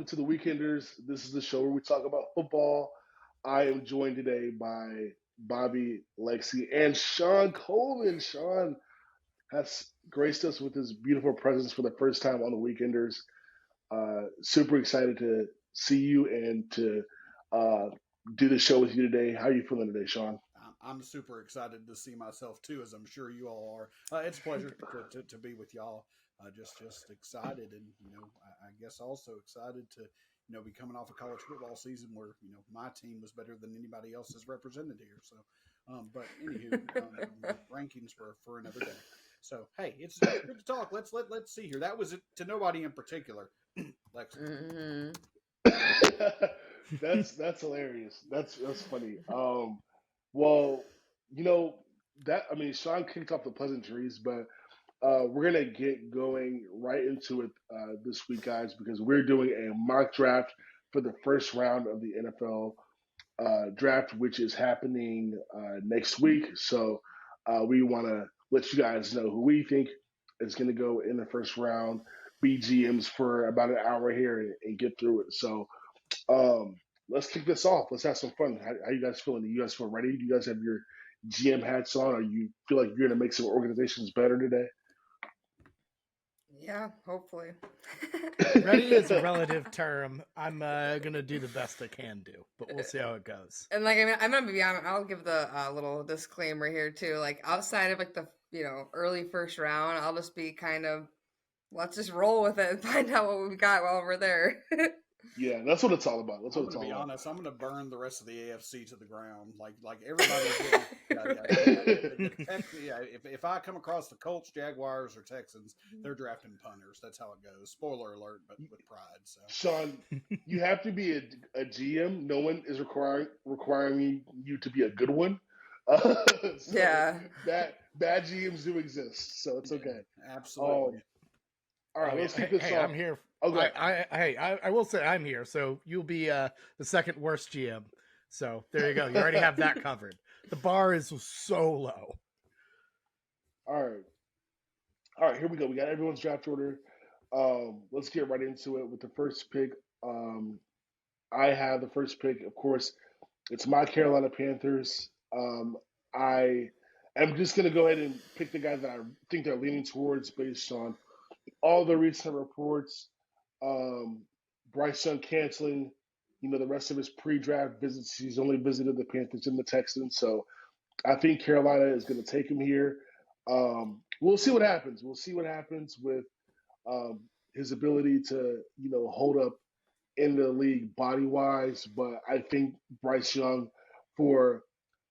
to the Weekenders. This is the show where we talk about football. I am joined today by Bobby, Lexi, and Shawn Coleman. Shawn has graced us with his beautiful presence for the first time on the Weekenders. Super excited to see you and to uh, do the show with you today. How are you feeling today, Shawn? I'm super excited to see myself too, as I'm sure you all are. It's a pleasure to be with y'all. Just excited, and I guess also excited to be coming off a college football season where my team was better than anybody else's represented here. So, but anywho, rankings for another day. So hey, it's good to talk. Let's see here. That was it to nobody in particular, Lexi. Mm-hmm. That's hilarious. That's funny. Well, you know that I mean, Sean kicked off the pleasantries, but we're gonna get going right into it this week, guys, because we're doing a mock draft for the first round of the NFL draft, which is happening next week. So we want to let you guys know who we think is going to go in the first round. BGMs for about an hour here and get through it. So um, let's kick this off. Let's have some fun. How you guys feeling? Do you guys feel ready? Do you guys have your GM hats on? Or you feel like you're going to make some organizations better today? Yeah, hopefully. Ready is a relative term. I'm gonna do the best I can do, but we'll see how it goes. And like, I mean, I'm gonna be honest. I'll give the little disclaimer here too. Like, outside of like the early first round, I'll just be kind of let's just roll with it and find out what we got while we're there. Yeah, that's what it's all about. That's I'm what it's going to all be about. honest. I'm going to burn the rest of the AFC to the ground. Like everybody's getting. Yeah. If I come across the Colts, Jaguars, or Texans, they're drafting punters. That's how it goes. Spoiler alert, but with pride. So, Sean, you have to be a GM. No one is requiring you to be a good one. So Yeah. that bad GMs do exist. So it's okay. absolutely. All right, Oh yeah, let's kick this hey, off. I'm here. Okay. I will say I'm here, so you'll be the second worst GM. So there you go. You already have that covered. The bar is so low. All right. All right, here we go. We got everyone's draft order. Let's get right into it with the first pick. I have the first pick. Of course, it's my Carolina Panthers. I am just going to go ahead and pick the guys that I think they're leaning towards based on all the recent reports. Um, Bryce Young canceling, the rest of his pre-draft visits. He's only visited the Panthers and the Texans, so I think Carolina is going to take him here. We'll see what happens. We'll see what happens with his ability to, hold up in the league body wise. But I think Bryce Young, for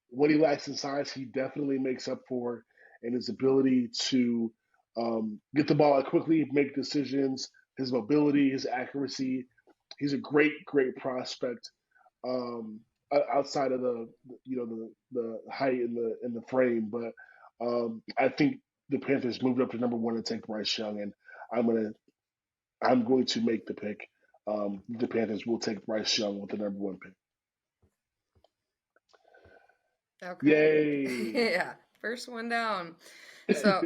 what he lacks in size, he definitely makes up for in his ability to get the ball out quickly, make decisions, his mobility, his accuracy. He's a great, great prospect. Outside of the height and the frame, but I think the Panthers moved up to number one to take Bryce Young, and I'm gonna I'm going to make the pick. The Panthers will take Bryce Young with the number one pick. Okay. Yay! Yeah, first one down. So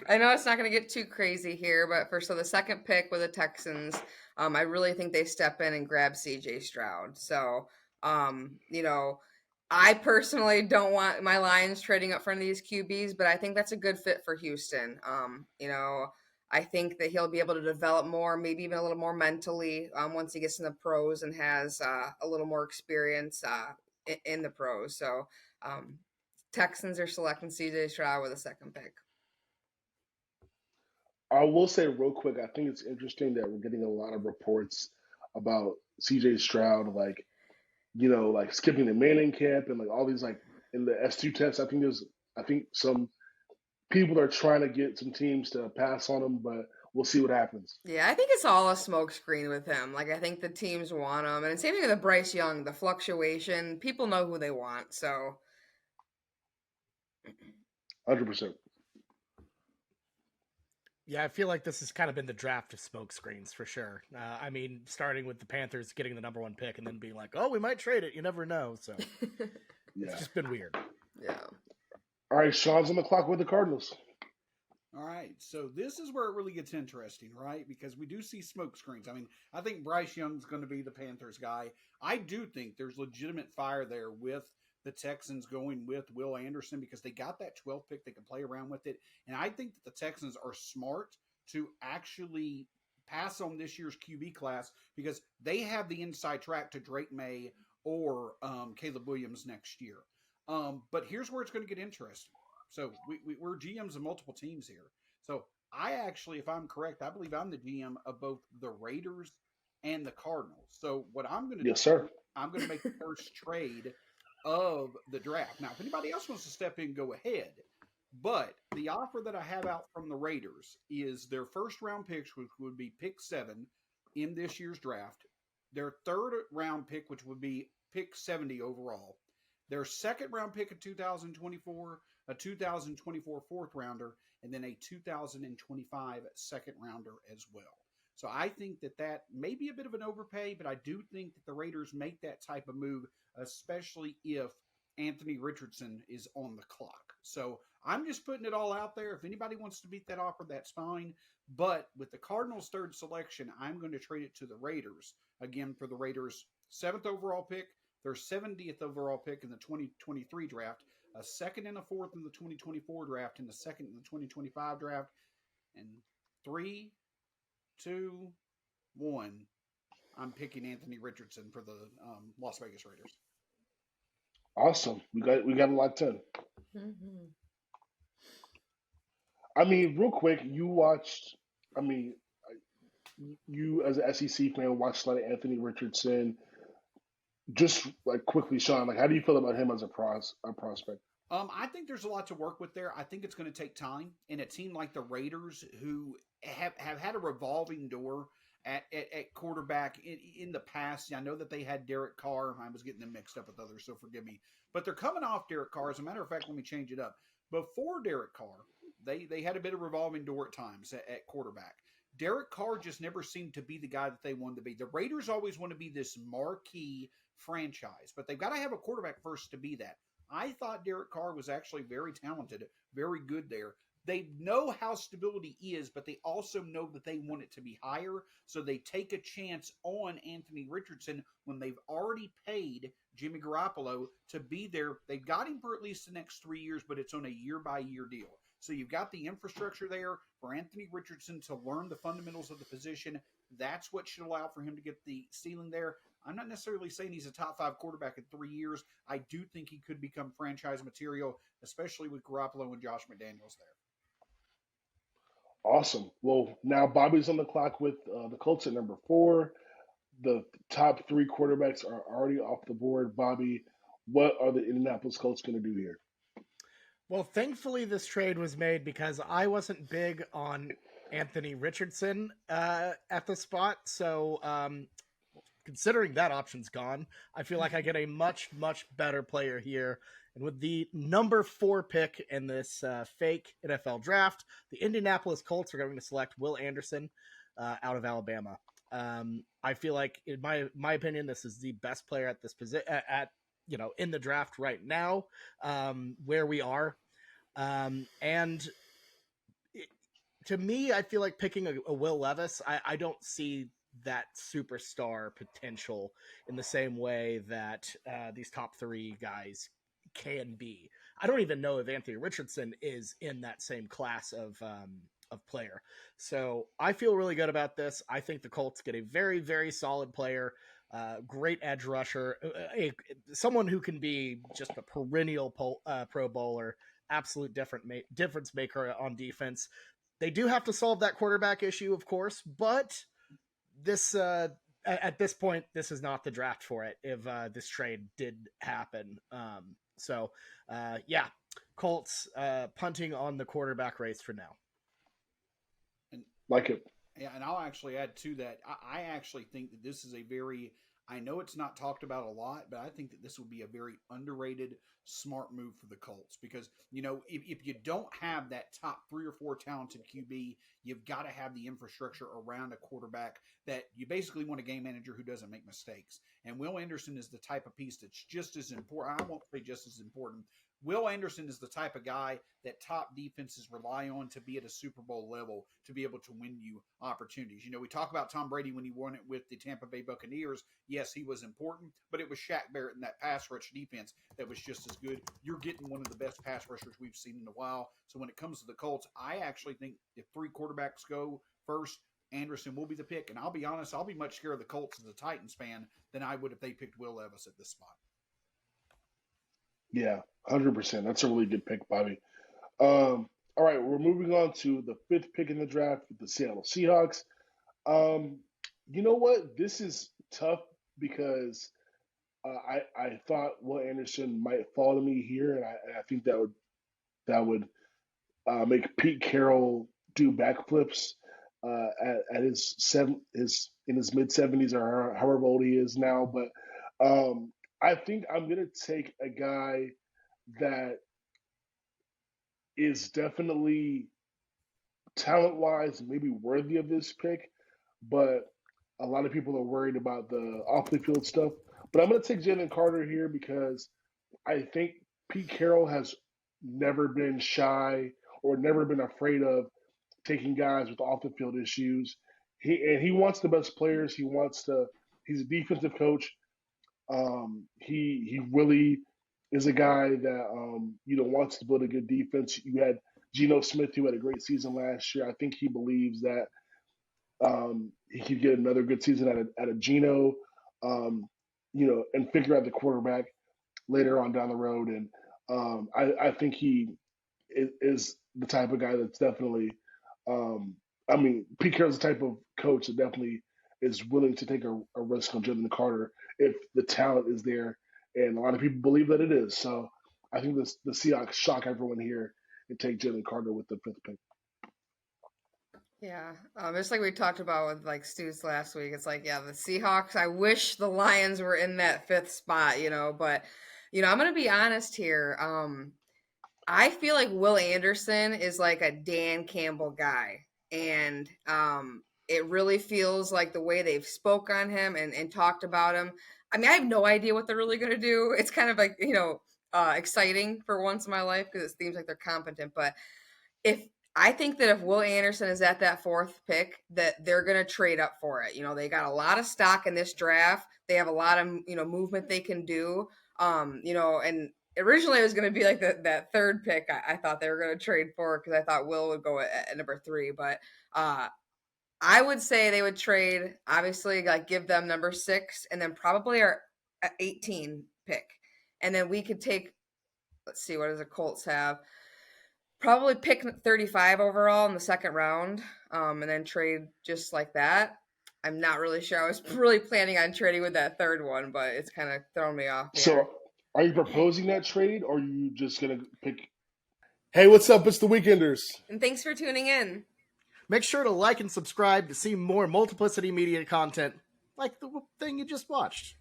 I know it's not going to get too crazy here, but so the second pick with the Texans, I really think they step in and grab C.J. Stroud. So, I personally don't want my Lions trading up front of these QBs, but I think that's a good fit for Houston. I think that he'll be able to develop more, maybe even a little more mentally once he gets in the pros and has a little more experience in the pros. So, Texans are selecting C.J. Stroud with a second pick. I will say real quick, I think it's interesting that we're getting a lot of reports about CJ Stroud, like, like skipping the Manning camp and like all these like in the S2 tests. I think some people are trying to get some teams to pass on him, but we'll see what happens. Yeah, I think it's all a smokescreen with him. Like, I think the teams want him. And same thing with Bryce Young, the fluctuation. People know who they want. So, 100%. Yeah, I feel like this has kind of been the draft of smoke screens for sure. I mean, starting with the Panthers getting the number one pick and then being like, "Oh, we might trade it. You never know." So Yeah. it's just been weird. yeah. All right, Sean's on the clock with the Cardinals. All right. right. So this is where it really gets interesting, right? Because we do see smoke screens. I mean, I think Bryce Young's going to be the Panthers guy. I do think there's legitimate fire there with the Texans going with Will Anderson because they got that 12th pick. They can play around with it. And I think that the Texans are smart to actually pass on this year's QB class because they have the inside track to Drake May or Caleb Williams next year. But here's where it's going to get interesting. So we're GMs of multiple teams here. So I actually, if I'm correct, I believe I'm the GM of both the Raiders and the Cardinals. So what I'm going to Yes, do, sir. I'm going to make the first trade of the draft. Now, if anybody else wants to step in, go ahead. But the offer that I have out from the Raiders is their first round picks, which would be pick 7 in this year's draft, their third round pick, which would be pick 70 overall, their second round pick in 2024, a 2024 fourth rounder, and then a 2025 second rounder as well. So I think that may be a bit of an overpay, but I do think that the Raiders make that type of move, especially if Anthony Richardson is on the clock. So I'm just putting it all out there. If anybody wants to beat that offer, that's fine. But with the Cardinals' third selection, I'm going to trade it to the Raiders. Again, for the Raiders' 7th overall pick, their 70th overall pick in the 2023 draft, a second and a fourth in the 2024 draft, and a second in the 2025 draft. And 3, 2, 1, I'm picking Anthony Richardson for the Las Vegas Raiders. Awesome. We got a lot done. Mhm. I mean, real quick, you watched. I mean, you as an SEC fan watched a lot of Anthony Richardson. Just like quickly, Sean, like how do you feel about him as a prospect? I think there's a lot to work with there. I think it's going to take time. In a team like the Raiders, who have had a revolving door at quarterback in the past. I know that they had Derek Carr. I was getting them mixed up with others, so forgive me. But they're coming off Derek Carr. As a matter of fact, let me change it up. Before Derek Carr, they had a bit of revolving door at times at quarterback. Derek Carr just never seemed to be the guy that they wanted to be. The Raiders always want to be this marquee franchise, but they've got to have a quarterback first to be that. I thought Derek Carr was actually very talented, very good there. They know how stability is, but they also know that they want it to be higher. So they take a chance on Anthony Richardson when they've already paid Jimmy Garoppolo to be there. They've got him for at least the next 3 years, but it's on a year-by-year deal. So you've got the infrastructure there for Anthony Richardson to learn the fundamentals of the position. That's what should allow for him to get the ceiling there. I'm not necessarily saying he's a top 5 quarterback in 3 years. I do think he could become franchise material, especially with Garoppolo and Josh McDaniels there. Awesome. Well, now Bobby's on the clock with the Colts at number 4. The top 3 quarterbacks are already off the board. Bobby, what are the Indianapolis Colts going to do here? Well, thankfully, this trade was made because I wasn't big on Anthony Richardson at the spot. So, considering that option's gone, I feel like I get a much, much better player here. And with the number 4 pick in this fake NFL draft, the Indianapolis Colts are going to select Will Anderson out of Alabama. I feel like, in my opinion, this is the best player at this position in the draft right now, where we are. To me, I feel like picking a Will Levis, I don't see that superstar potential in the same way that these top 3 guys can be. I don't even know if Anthony Richardson is in that same class of player. So I feel really good about this. I think the Colts get a very, very solid player, great edge rusher, someone who can be just a perennial Pro Bowler, absolute difference maker on defense. They do have to solve that quarterback issue, of course, but this at this point, this is not the draft for it if this trade did happen. Colts punting on the quarterback race for now. Like it. Yeah, and I'll actually add to that. I actually think that this is I know it's not talked about a lot, but I think that this would be a very underrated, smart move for the Colts because, if you don't have that top 3 or 4 talented QB, you've got to have the infrastructure around a quarterback that you basically want a game manager who doesn't make mistakes. And Will Anderson is the type of piece that's just as important. I won't say just as important, Will Anderson is the type of guy that top defenses rely on to be at a Super Bowl level to be able to win you opportunities. We talk about Tom Brady when he won it with the Tampa Bay Buccaneers. Yes, he was important, but it was Shaq Barrett and that pass rush defense that was just as good. You're getting one of the best pass rushers we've seen in a while. So when it comes to the Colts, I actually think if 3 quarterbacks go first, Anderson will be the pick. And I'll be honest, I'll be much scared of the Colts as a Titans fan than I would if they picked Will Levis at this spot. Yeah, 100%. That's a really good pick, Bobby. All right, we're moving on to the 5th pick in the draft with the Seattle Seahawks. You know what? This is tough because I thought Will Anderson might fall to me here, and I think that would make Pete Carroll do backflips at in his mid 70s or however old he is now. But I think I'm gonna take a guy that is definitely talent wise maybe worthy of this pick, but a lot of people are worried about the off the field stuff. But I'm gonna take Jalen Carter here because I think Pete Carroll has never been shy or never been afraid of taking guys with off the field issues. He wants the best players. He's a defensive coach. He really is a guy that wants to build a good defense. You had Geno Smith, who had a great season last year. I think he believes that he could get another good season out of Geno, and figure out the quarterback later on down the road. And I think he is the type of guy that's definitely. Pete Carroll's the type of coach that definitely is willing to take a risk on Jalen Carter if the talent is there, and a lot of people believe that it is. So I think the Seahawks shock everyone here and take Jalen Carter with the 5th pick. Yeah, just like we talked about with like Stu's last week, it's like, yeah, the Seahawks. I wish the Lions were in that 5th spot, but I'm gonna be honest here. I feel like Will Anderson is like a Dan Campbell guy, and it really feels like the way they've spoke on him and talked about him. I mean, I have no idea what they're really gonna do. It's kind of like exciting for once in my life because it seems like they're competent, but if I think that if Will Anderson is at that 4th pick, that they're going to trade up for it. They got a lot of stock in this draft. They have a lot of movement they can do. And originally it was going to be like that 3rd pick. I thought they were going to trade for because I thought Will would go at number 3, but I would say they would trade. Obviously, like give them number 6, and then probably our 18 pick, and then we could take. Let's see, what does the Colts have? Probably pick 35 overall in the 2nd round, and then trade just like that. I'm not really sure. I was really planning on trading with that 3rd one, but it's kind of thrown me off here. So, are you proposing that trade, or are you just gonna pick? Hey, what's up? It's the Weekenders, and thanks for tuning in. Make sure to like and subscribe to see more Multiplicity Media content, like the thing you just watched.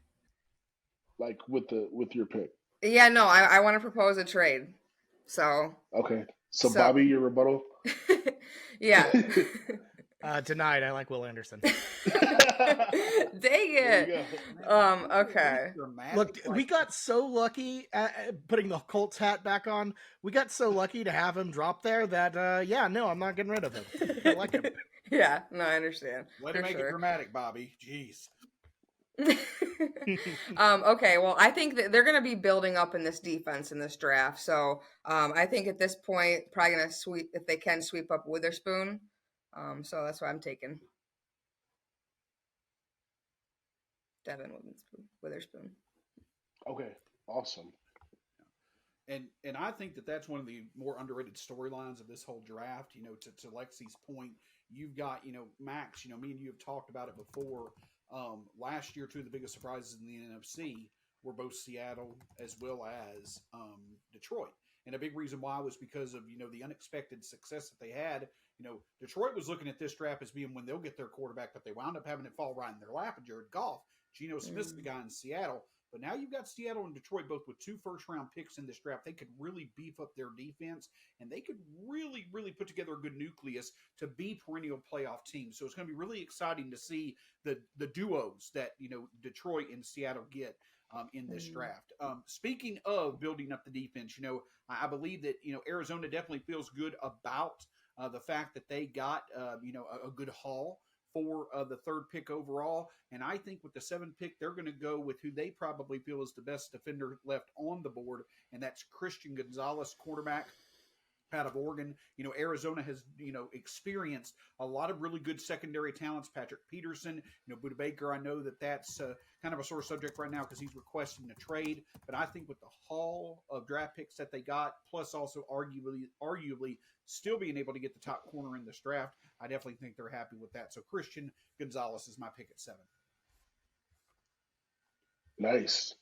Like with your pick. Yeah, no, I want to propose a trade. So okay. So Bobby, your rebuttal? Yeah. Denied. I like Will Anderson. Dang it. Okay. Look, we got so lucky at putting the Colts hat back on. We got so lucky to have him drop there that, I'm not getting rid of him. I like him. Yeah, no, I understand. Way to make it dramatic, Bobby. Jeez. Okay, well, I think that they're going to be building up in this defense in this draft. So I think at this point, probably going to sweep, if they can, sweep up Witherspoon. So that's what I'm taking. Devin Witherspoon. Okay, awesome. And I think that's one of the more underrated storylines of this whole draft. To Lexi's point, you've got Max. Me and you have talked about it before. Last year, 2 of the biggest surprises in the NFC were both Seattle as well as Detroit. And a big reason why was because of, the unexpected success that they had. Detroit was looking at this draft as being when they'll get their quarterback, but they wound up having it fall right in their lap and Jared Goff. Geno Smith's the guy in Seattle. But now you've got Seattle and Detroit both with 2 first-round picks in this draft. They could really beef up their defense, and they could really, really put together a good nucleus to be perennial playoff teams. So it's going to be really exciting to see the duos that Detroit and Seattle get. in this draft. Speaking of building up the defense, I believe that Arizona definitely feels good about the fact that they got a good haul for the third pick overall. And I think with the seventh pick, they're going to go with who they probably feel is the best defender left on the board, and that's Christian Gonzalez, quarterback out of Oregon. Arizona has, experienced a lot of really good secondary talents. Patrick Peterson, Buda Baker. I know that that's kind of a sore subject right now because he's requesting a trade. But I think with the haul of draft picks that they got, plus also arguably still being able to get the top corner in this draft, I definitely think they're happy with that. So Christian Gonzalez is my pick at 7. Nice.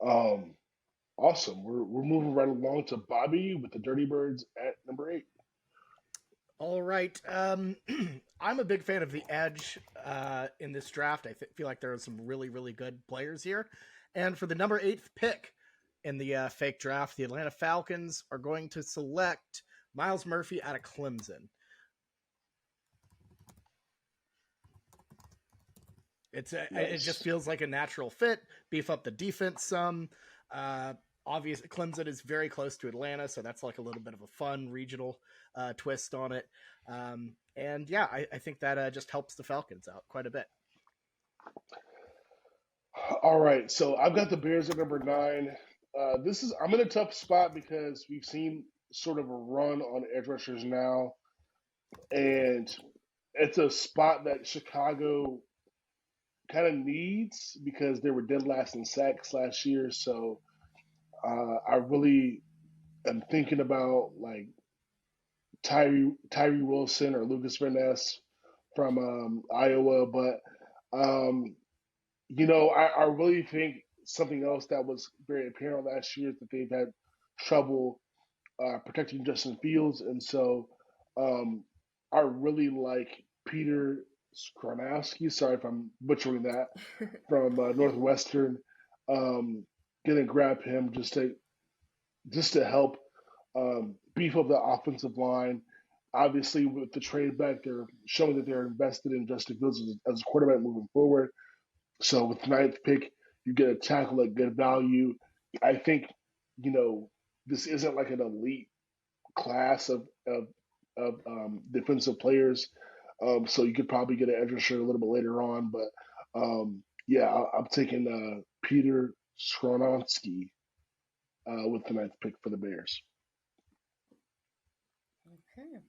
Awesome. We're moving right along to Bobby with the Dirty Birds at number 8. All right. I'm a big fan of the edge in this draft. I feel like there are some really, really good players here. And for the number 8th pick in the fake draft, the Atlanta Falcons are going to select Miles Murphy out of Clemson. It just feels like a natural fit. Beef up the defense some. Obviously, Clemson is very close to Atlanta, so that's like a little bit of a fun regional twist on it. And yeah, I think that just helps the Falcons out quite a bit. All right, so I've got the Bears at number 9. I'm in a tough spot because we've seen sort of a run on edge rushers now, and it's a spot that Chicago kind of needs because they were dead last in sacks last year. So I really am thinking about like Tyree Wilson or Lucas Van Ness from Iowa, but I really think something else that was very apparent last year is that they've had trouble protecting Justin Fields, and so I really like Peter Skronowski. Sorry if I'm butchering that from Northwestern. Gonna grab him just to help beef up the offensive line. Obviously, with the trade back, they're showing that they're invested in Justin Fields as a quarterback moving forward. So with the 9th pick, you get a tackle at good value. I think this isn't like an elite class of defensive players. So you could probably get an edge rusher a little bit later on, but yeah, I'm taking Peter Skronowski with the 9th pick for the Bears. Okay.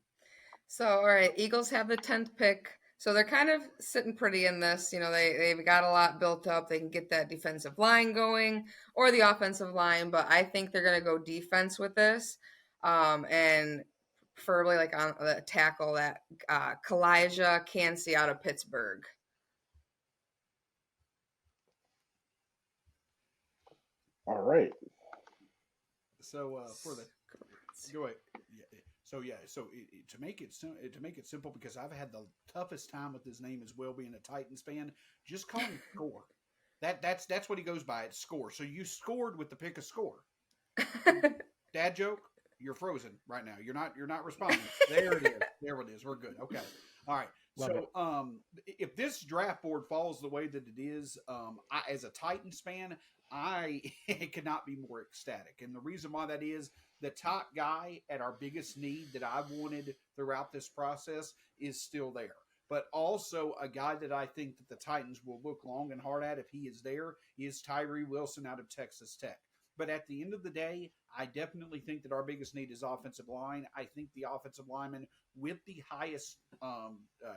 So, all right, Eagles have the 10th pick. So they're kind of sitting pretty in this. They've got a lot built up. They can get that defensive line going or the offensive line, but I think they're going to go defense with this. And preferably like on the tackle that Kalijah Cansey out of Pittsburgh. All right. So for the go ahead. Yeah. So to make it simple, because I've had the toughest time with his name as well, being a Titans fan. Just call him Score. That's what he goes by. It's Score. So you scored with the pick of Score. Dad joke. You're frozen right now. You're not responding. There it is. There it is. We're good. Okay. All right. If this draft board falls the way that it is, I, as a Titans fan, I cannot be more ecstatic. And the reason why that is, the top guy at our biggest need that I've wanted throughout this process is still there. But also a guy that I think that the Titans will look long and hard at if he is there is Tyree Wilson out of Texas Tech. But at the end of the day, I definitely think that our biggest need is offensive line. I think the offensive lineman with the highest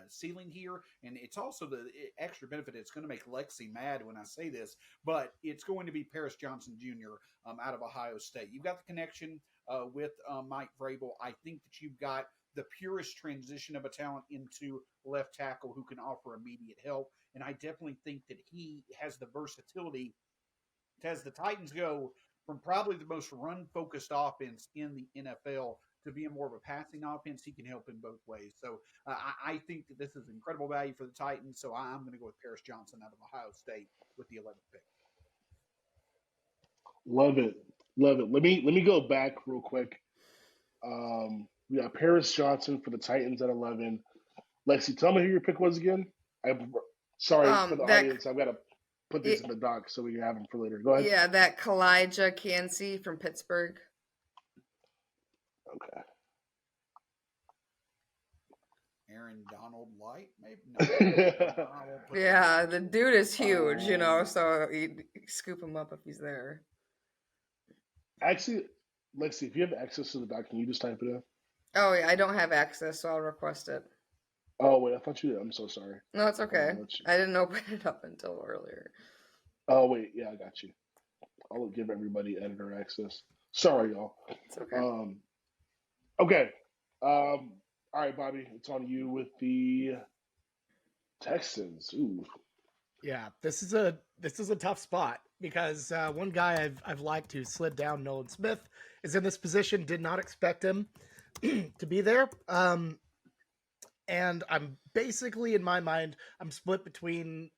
ceiling here, and it's also the extra benefit. It's going to make Lexi mad when I say this, but it's going to be Paris Johnson Jr. Out of Ohio State. You've got the connection with Mike Vrabel. I think that you've got the purest transition of a talent into left tackle who can offer immediate help, and I definitely think that he has the versatility as the Titans go from probably the most run-focused offense in the NFL to being more of a passing offense. He can help in both ways. So I think that this is incredible value for the Titans. So I'm going to go with Paris Johnson out of Ohio State with the 11th pick. Love it. Let me go back real quick. We got Paris Johnson for the Titans at 11. Lexi, tell me who your pick was again. I'm sorry for the audience. I've got a put these in the doc so we can have them for later. Go ahead. Yeah, that Kalijah Cansey from Pittsburgh. Okay. Aaron Donald Light, maybe. No, Yeah, the dude is huge, so you scoop him up if he's there. Actually, Lexi, if you have access to the doc, can you just type it in? Oh yeah, I don't have access, so I'll request it. Oh wait, I thought you did. I'm so sorry. No, it's okay. I didn't open it up until earlier. Oh wait, yeah, I got you. I'll give everybody editor access. Sorry, y'all. It's okay. Okay. All right, Bobby, it's on you with the Texans. Ooh. Yeah, this is a tough spot because one guy I've liked who slid down, Nolan Smith, is in this position. Did not expect him to be there. And I'm basically, in my mind, I'm split between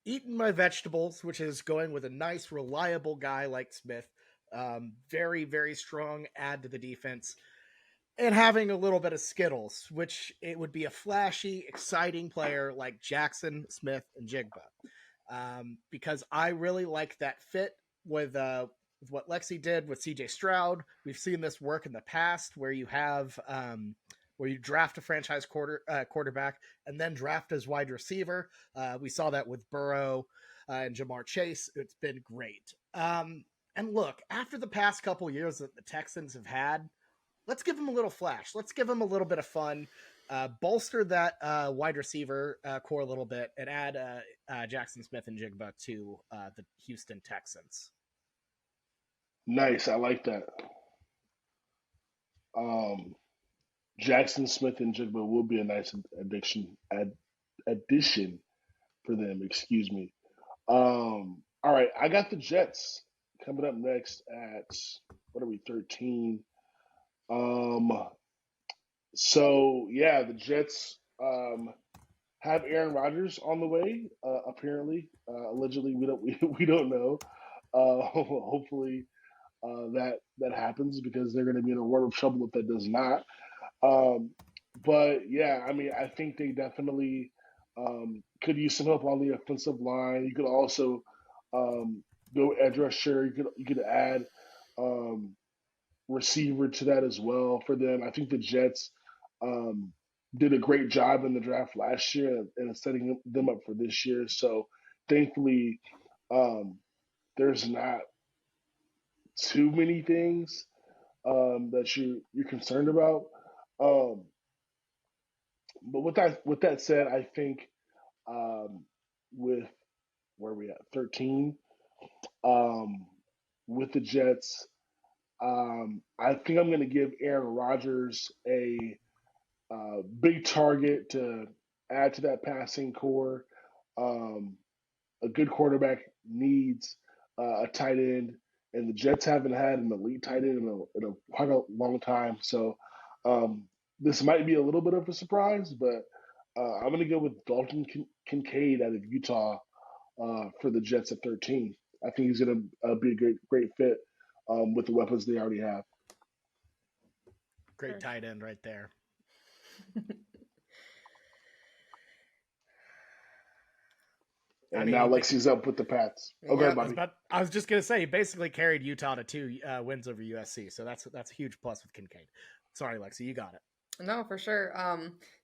eating my vegetables, which is going with a nice, reliable guy like Smith, very, very strong add to the defense, and having a little bit of Skittles, which it would be a flashy, exciting player like Jackson, Smith, and Jigba. Because I really like that fit with what Lexi did with CJ Stroud. We've seen this work in the past where you have where you draft a franchise quarterback and then draft as wide receiver. We saw that with Burrow and Jamar Chase. It's been great. And look, after the past couple years that the Texans have had, let's give them a little flash. Let's give them a little bit of fun. Bolster that wide receiver core a little bit and add Jackson Smith and Jigba to the Houston Texans. Nice. I like that. Jackson Smith and Jigba will be a nice addition for them. Excuse me. All right, I got the Jets coming up next at what are we 13? So yeah, the Jets have Aaron Rodgers on the way. Apparently, allegedly, we don't know. Hopefully, that happens because they're going to be in a world of trouble if that does not. But yeah, I mean, I think they definitely could use some help on the offensive line. You could also go edge rusher. You could add receiver to that as well for them. I think the Jets did a great job in the draft last year and setting them up for this year. So thankfully, there's not too many things that you're concerned about. But with that said, I think with where are we at 13 with the Jets, I think I'm going to give Aaron Rodgers a big target to add to that passing core. A good quarterback needs a tight end, and the Jets haven't had an elite tight end in quite a long time. So this might be a little bit of a surprise, but I'm going to go with Dalton Kincaid out of Utah for the Jets at 13. I think he's going to be a great fit with the weapons they already have. Great tight end right there. And now Lexi's up with the Pats. Okay, Bobby. I was just gonna say, he basically carried Utah to 2 wins over USC, so that's a huge plus with Kincaid. Sorry, Lexi, you got it. No, for sure.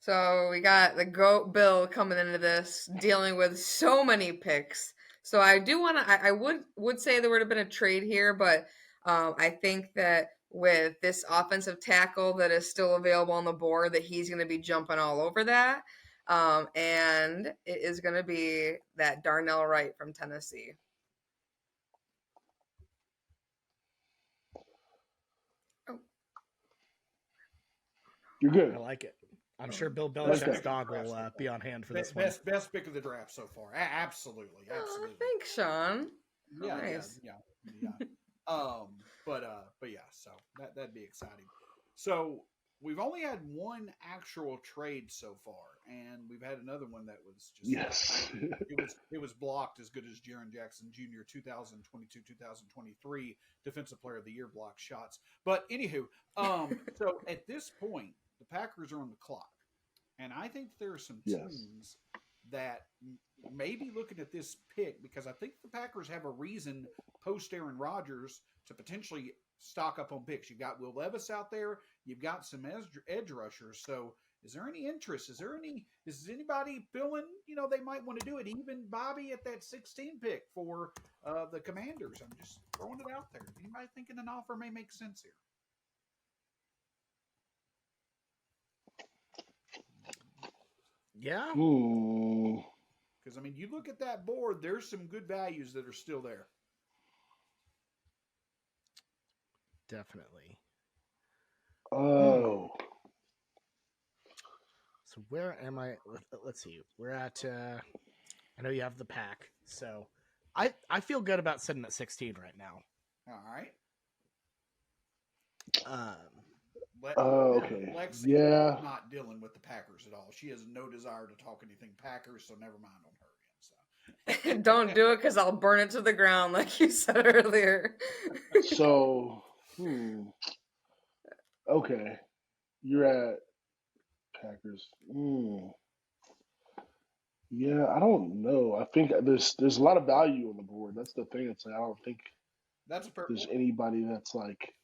So we got the GOAT Bill coming into this, dealing with so many picks. So I do want to. I would say there would have been a trade here, but I think that with this offensive tackle that is still available on the board, that he's going to be jumping all over that. And it is going to be that Darnell Wright from Tennessee. Oh. You're good. I like it. I'm sure Bill Belichick's dog will be on hand for this one. Best pick of the draft so far. Absolutely. Oh, thanks, Shawn. Yeah, nice. Yeah. But yeah, so that'd be exciting. So we've only had one actual trade so far, and we've had another one that was just it was blocked as good as Jaren Jackson Jr. 2022-2023 Defensive Player of the Year block shots. But anywho, so at this point, the Packers are on the clock, and I think there are some teams that maybe looking at this pick, because I think the Packers have a reason post Aaron Rodgers to potentially stock up on picks. You've got Will Levis out there. You've got some edge rushers. So is there any interest? Is anybody feeling, they might want to do it? Even Bobby at that 16 pick for the Commanders. I'm just throwing it out there. Anybody thinking an offer may make sense here? Yeah. Because, you look at that board, there's some good values that are still there. Definitely. Oh. So where am I? Let's see. We're at, I know you have the pack. So I feel good about sitting at 16 right now. All right. Okay. Lexi Yeah. is not dealing with the Packers at all. She has no desire to talk anything Packers, so never mind on her end. So Don't do it because I'll burn it to the ground, like you said earlier. So, okay. You're at Packers. Yeah, I don't know. I think there's a lot of value on the board. That's the thing. It's like I don't think that's a fair there's point. anybody that's like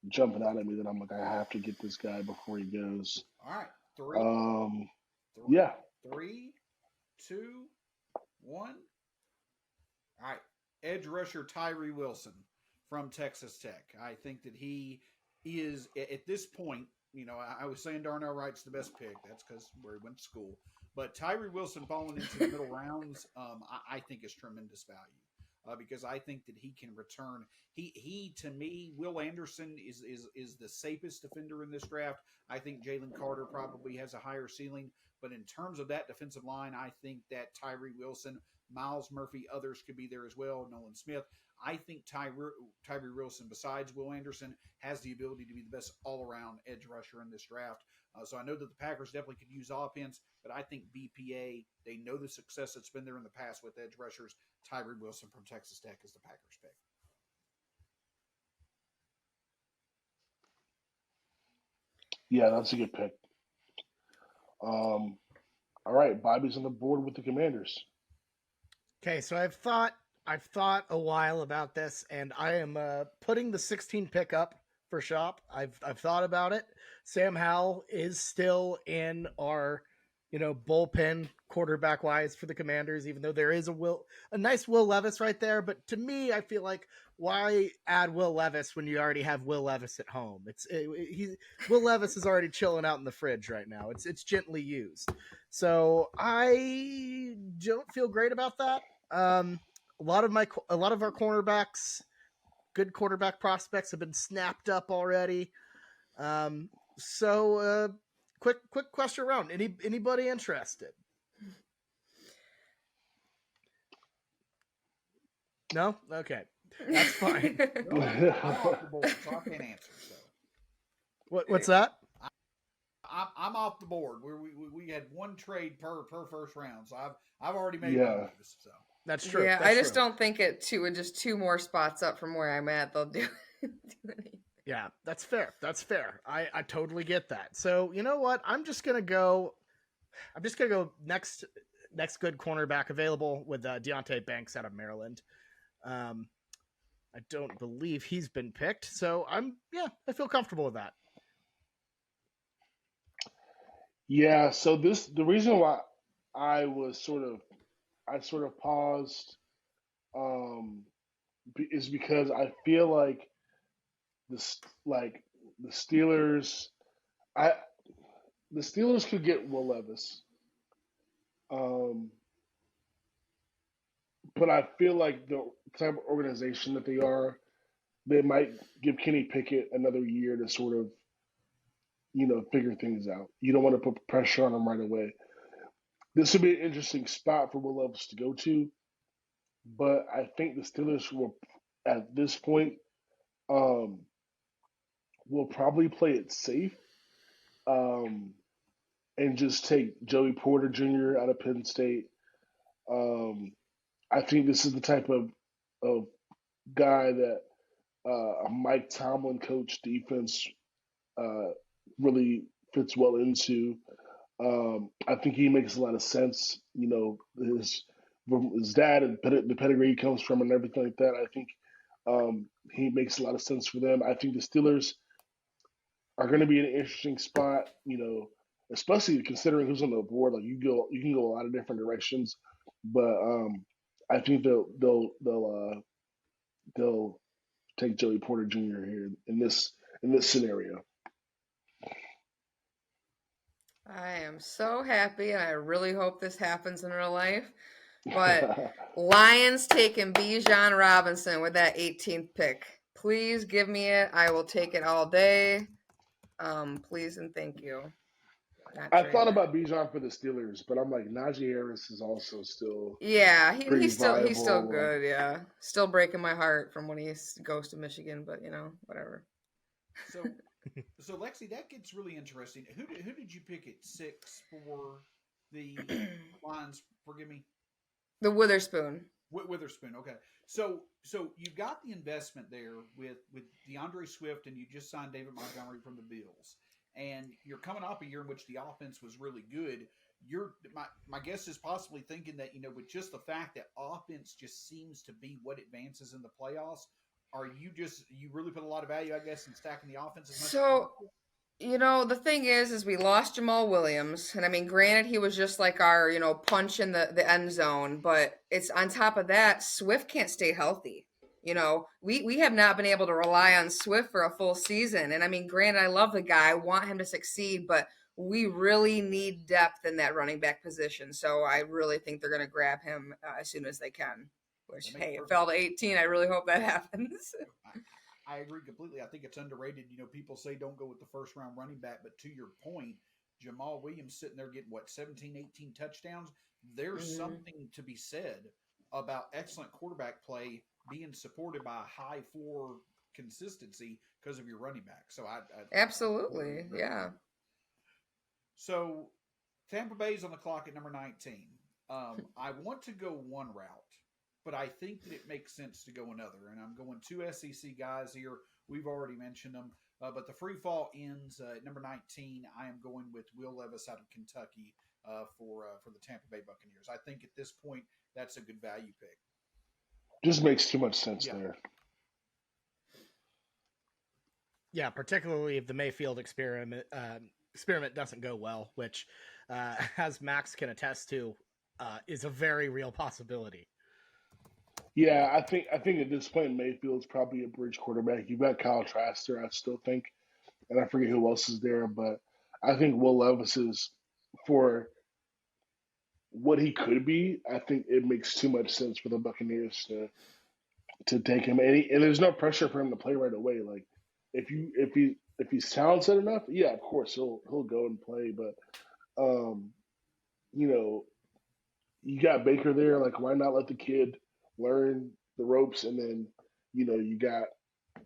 jumping out at me that I'm like I have to get this guy before he goes. All right, three, yeah. 3, 2, 1. All right, edge rusher Tyree Wilson from Texas Tech. I think that he is at this point. I was saying Darnell Wright's the best pick. That's because where he went to school. But Tyree Wilson falling into the middle rounds, I think is tremendous value because I think that he can return. He to me, Will Anderson is the safest defender in this draft. I think Jalen Carter probably has a higher ceiling, but in terms of that defensive line, I think that Tyree Wilson, Miles Murphy, others could be there as well. Nolan Smith. I think Tyree Wilson, besides Will Anderson, has the ability to be the best all-around edge rusher in this draft. So I know that the Packers definitely could use offense, but I think BPA, they know the success that's been there in the past with edge rushers. Tyree Wilson from Texas Tech is the Packers pick. Yeah, that's a good pick. All right, Bobby's on the board with the Commanders. Okay, so I've thought a while about this, and I am putting the 16 pick up for Shop. I've thought about it. Sam Howell is still in our bullpen quarterback wise for the Commanders, even though there is a nice Will Levis right there. But to me, I feel like why add Will Levis when you already have Will Levis at home? Will Levis is already chilling out in the fridge right now. It's gently used, so I don't feel great about that. A lot of our cornerbacks, good quarterback prospects, have been snapped up already. So quick question around. Anybody interested? No? Okay. That's fine. I'm off the board, so I can't answer. So what's that? I'm off the board. We had one trade per first round, so I've already made my moves. So that's true. Yeah, that's I just true. don't think it with just 2 more spots up from where I'm at, they'll do anything. Yeah, that's fair. That's fair. I totally get that. So you know what? I'm just gonna go next good cornerback available with Deontay Banks out of Maryland. I don't believe he's been picked, so I feel comfortable with that. Yeah, so the reason why I sort of paused is because I feel like the Steelers the Steelers could get Will Levis. But I feel like the type of organization that they are, they might give Kenny Pickett another year to sort of, figure things out. You don't want to put pressure on him right away. This would be an interesting spot for Will Levis to go to, but I think the Steelers will, at this point, will probably play it safe, and just take Joey Porter Jr. out of Penn State. I think this is the type of guy that a Mike Tomlin coach defense really fits well into. I think he makes a lot of sense. You know, his dad and the pedigree he comes from and everything like that. I think he makes a lot of sense for them. I think the Steelers are going to be in an interesting spot. You know, especially considering who's on the board. Like you can go a lot of different directions, but I think they'll take Joey Porter Jr. here in this scenario. I am so happy, and I really hope this happens in real life. But Lions taking Bijan Robinson with that 18th pick. Please give me it. I will take it all day. Please and thank you. Not I trade thought back. about Bijan for the Steelers, but I'm like Najee Harris is also still Yeah, pretty he's still viable. Like, good. Yeah, still breaking my heart from when he goes to Michigan, but whatever. So, so Lexi, that gets really interesting. Who did you pick at 6 for the Lions? Forgive me. The Witherspoon. Witherspoon. Okay, so you've got the investment there with DeAndre Swift, and you just signed David Montgomery from the Bills, and you're coming off a year in which the offense was really good. My guess is possibly thinking that with just the fact that offense just seems to be what advances in the playoffs. Are you really put a lot of value, I guess, in stacking the offense as much as So possible? the thing is we lost Jamal Williams, and I mean, granted, he was just like our, punch in the end zone, but it's on top of that, Swift can't stay healthy. We have not been able to rely on Swift for a full season, and I mean, granted, I love the guy, I want him to succeed, but we really need depth in that running back position. So I really think they're going to grab him as soon as they can. Which, That makes hey, it perfect fell to 18. I really hope that happens. I agree completely. I think it's underrated. People say don't go with the first round running back, but to your point, Jamal Williams sitting there getting 17, 18 touchdowns. There's Mhm. something to be said about excellent quarterback play being supported by a high floor consistency because of your running back. So I totally Absolutely, agree with yeah. you. So Tampa Bay's on the clock at number 19. I want to go one route, but I think that it makes sense to go another. And I'm going two SEC guys here. We've already mentioned them. But the free fall ends at number 19. I am going with Will Levis out of Kentucky for the Tampa Bay Buccaneers. I think at this point, that's a good value pick. just makes too much sense Yeah. there. Yeah, particularly if the Mayfield experiment doesn't go well, which, as Max can attest to, is a very real possibility. Yeah, I think at this point Mayfield's probably a bridge quarterback. You've got Kyle Trask there, I still think, and I forget who else is there, but I think Will Levis is for what he could be. I think it makes too much sense for the Buccaneers to take him, and there's no pressure for him to play right away. Like if he's talented enough, yeah, of course he'll go and play, but um, you know you got Baker there. Like, why not let the kid learn the ropes, and then you got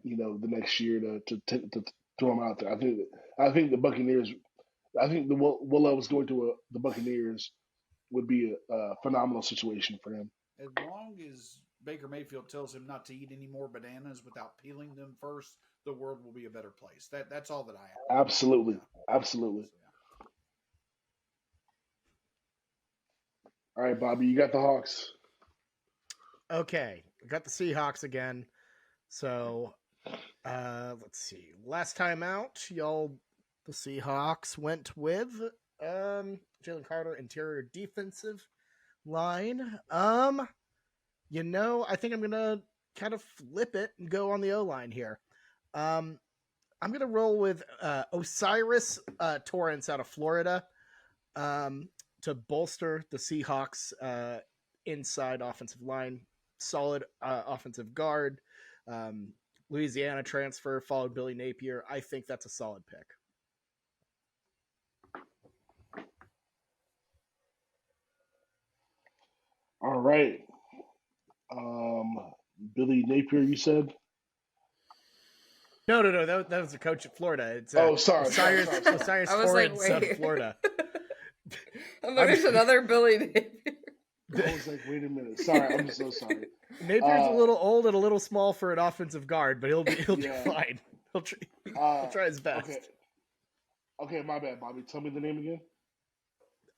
the next year to throw him out there. I think the Buccaneers. I think the Will Levis going to the Buccaneers would be a phenomenal situation for him. As long as Baker Mayfield tells him not to eat any more bananas without peeling them first, the world will be a better place. That's all that I ask. Absolutely, Yeah. absolutely. So, yeah. All right, Bobby, you got the Hawks. Okay, got the Seahawks again. So, let's see. Last time out, the Seahawks went with Jalen Carter, interior defensive line. I think I'm gonna kind of flip it and go on the O line here. I'm gonna roll with Osiris Torrance out of Florida to bolster the Seahawks inside offensive line. Solid offensive guard. Louisiana transfer, followed Billy Napier. I think that's a solid pick. All right. Billy Napier, you said? No. That was the coach at Florida. It's Oh, sorry. Osiris I was like, Torrance out of wait. Florida. I'm like, there's another Billy Napier. I was like, wait a minute. Sorry, I'm so sorry. Napier's a little old and a little small for an offensive guard, but he'll Yeah. do fine. He'll try his best. Okay, my bad, Bobby. Tell me the name again.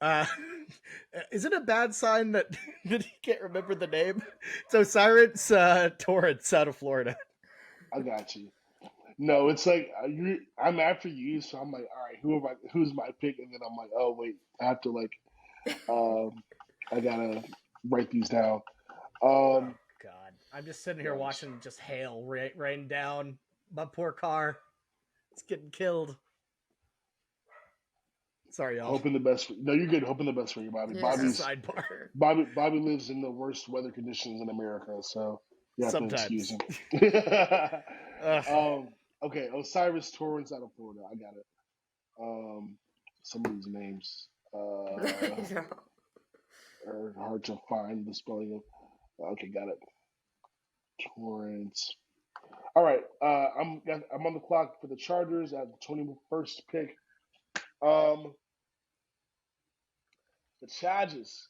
Uh, is it a bad sign that that he can't remember the name? It's Osiris Torrance out of Florida. I got you. No, it's like I'm after you, so I'm like, all right, who's my pick? And then I'm like, oh wait, I have to like, um, I gotta write these down. Oh Um, God, I'm just sitting here yes. watching just hail rain down. My poor car, it's getting killed. Sorry, y'all. Hoping the best. No, you're good. Hoping the best for you, Bobby. Yeah, Just a Bobby's sidebar. sure. Bobby lives in the worst weather conditions in America, so you have to excuse Sometimes. him. uh, um, okay, Osiris Torrance out of Florida. I got it. Um, some of these names Yeah. are hard to find the spelling of. Okay, got it. Torrance. All right, I'm on the clock for the Chargers at the 21st pick. Um, the Chargers.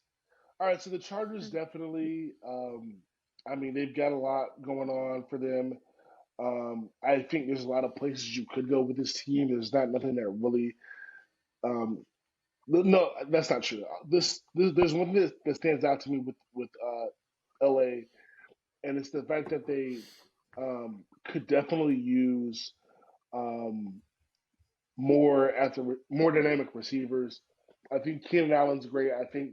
All right, so the Chargers definitely. I mean, they've got a lot going on for them. I think there's a lot of places you could go with this team. There's not nothing that really. Um, no, that's not true. There's one thing that stands out to me with LA, and it's the fact that they could definitely use um, more dynamic receivers. I think Keenan Allen's great. I think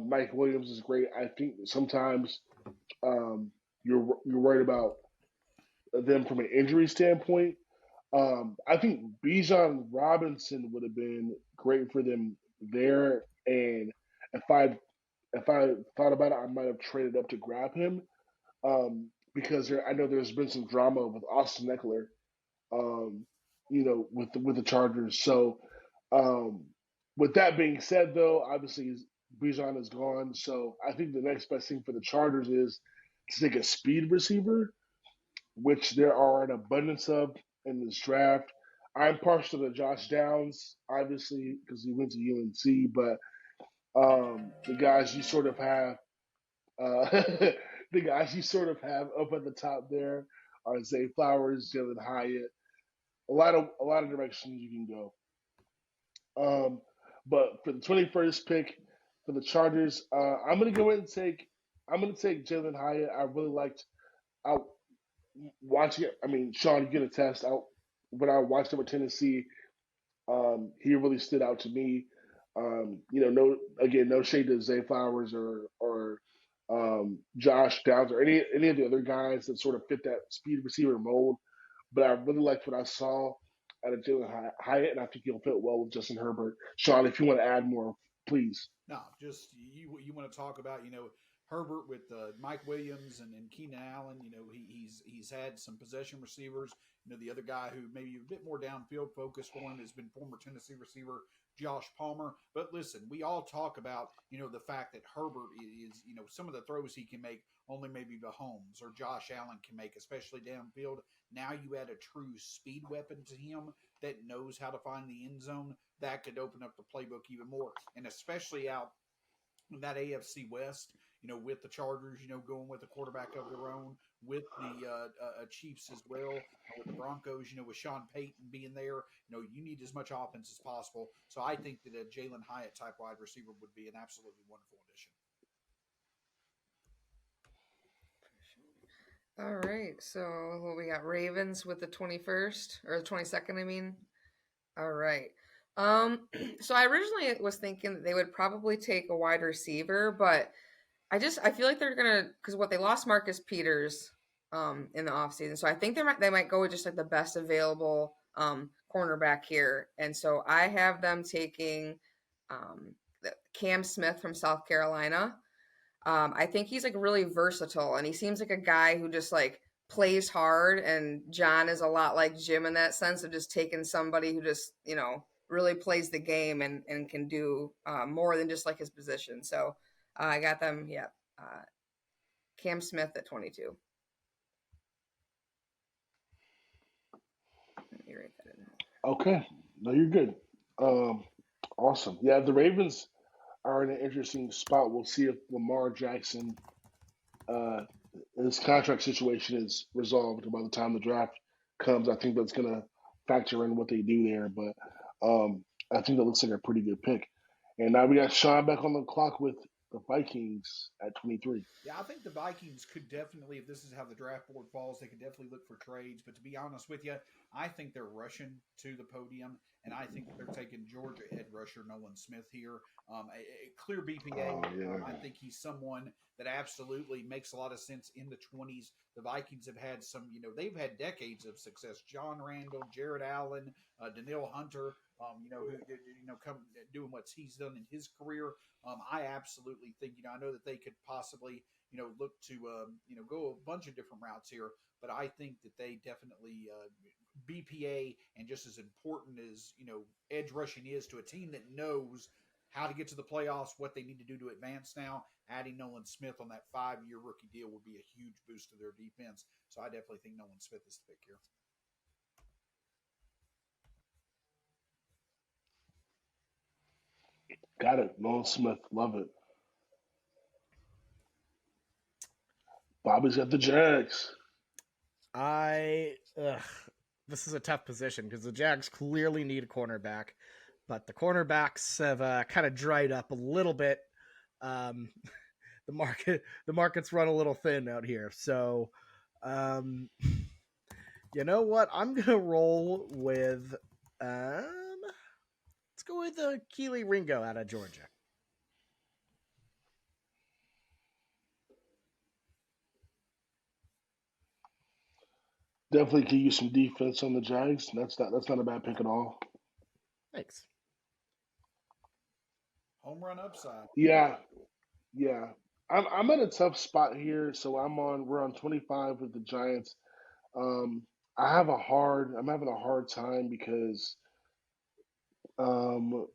Mike Williams is great. I think sometimes you're worried about them from an injury standpoint. I think Bijan Robinson would have been great for them there, and if I if I thought about it, I might have traded up to grab him because I know there's been some drama with Austin Eckler, um, with the Chargers. So, um, with that being said, though, obviously Bijan is gone. So I think the next best thing for the Chargers is to take a speed receiver, which there are an abundance of in this draft. I'm partial to Josh Downs, obviously, because he went to UNC, but the guys you sort of have, the guys you sort of have up at the top there are Zay Flowers, Jalen Hyatt, a lot of directions you can go. Um, but for the 21st pick for the Chargers, I'm gonna take Jalen Hyatt. I really liked out watching it. I mean, Sean, you can attest. Out when I watched him with Tennessee, he really stood out to me. No shade to Zay Flowers or Josh Downs or any of the other guys that sort of fit that speed receiver mold. But I really liked what I saw out of Jalen Hyatt, and I think he'll fit well with Justin Herbert. Sean, if you want to add more, please. No, just you want to talk about Herbert with Mike Williams and Keenan Allen. He's had some possession receivers. The other guy who maybe a bit more downfield focus for him has been former Tennessee receiver Josh Palmer. But listen, we all talk about the fact that Herbert is some of the throws he can make only maybe Mahomes or Josh Allen can make, especially downfield. Now you add a true speed weapon to him that knows how to find the end zone. That could open up the playbook even more, and especially out in that AFC West, with the Chargers, going with a quarterback of their own, with the Chiefs as well, with the Broncos, with Sean Payton being there, you need as much offense as possible. So I think that a Jalen Hyatt type wide receiver would be an absolutely wonderful addition. All right. So we got Ravens with the 21st or the 22nd, I mean. All right. So I originally was thinking that they would probably take a wide receiver, but I feel like they're gonna because what they lost Marcus Peters in the offseason. So I think they might go with just like the best available cornerback here. And so I have them taking Cam Smith from South Carolina. I think he's like really versatile and he seems like a guy who just like plays hard. And John is a lot like Jim in that sense of just taking somebody who just, really plays the game and can do more than just like his position. So I got them, yeah. Cam Smith at 22. Let me write that in. Okay, no, you're good. Um, awesome. Yeah, the Ravens are in an interesting spot. We'll see if Lamar Jackson, uh, his contract situation is resolved by the time the draft comes. I think that's going to factor in what they do there, but I think that looks like a pretty good pick. And now we got Sean back on the clock with the Vikings at 23. Yeah, I think the Vikings could definitely, if this is how the draft board falls, they could definitely look for trades. But to be honest with you, I think they're rushing to the podium, and I think that they're taking Georgia edge rusher Nolan Smith here. A clear Oh BPA. yeah. I think he's someone that absolutely makes a lot of sense in the 20s. The Vikings have had some, they've had decades of success. John Randall, Jared Allen, Daniil Hunter, who, come doing what he's done in his career. I absolutely think, I know that they could possibly, look to, go a bunch of different routes here, but I think that they definitely, BPA, and just as important as, edge rushing is to a team that knows how to get to the playoffs, what they need to do to advance now, adding Nolan Smith on that 5-year rookie deal would be a huge boost to their defense. So I definitely think Nolan Smith is the pick here. Got it. Nolan Smith. Love it. Bobby's got the Jags. This is a tough position because the Jags clearly need a cornerback, but the cornerbacks have kind of dried up a little bit. The market's run a little thin out here. So, you know what? I'm gonna roll with let's go with Keely Ringo out of Georgia. Definitely can use some defense on the Jags. That's not a bad pick at all. Thanks. Home run upside. Yeah, yeah. I'm at a tough spot here, so we're on 25 with the Giants. Um, I'm having a hard time because um,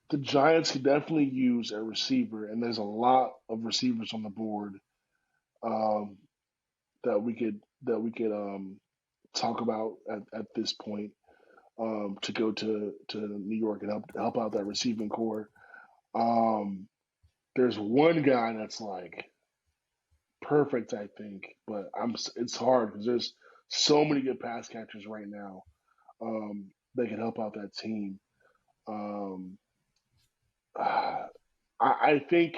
the Giants could definitely use a receiver, and there's a lot of receivers on the board um, that we could talk about at this point to go to New York and help out that receiving core. Um, there's one guy that's like perfect, I think, but it's hard because there's so many good pass catchers right now that can help out that team. Um, I, I think,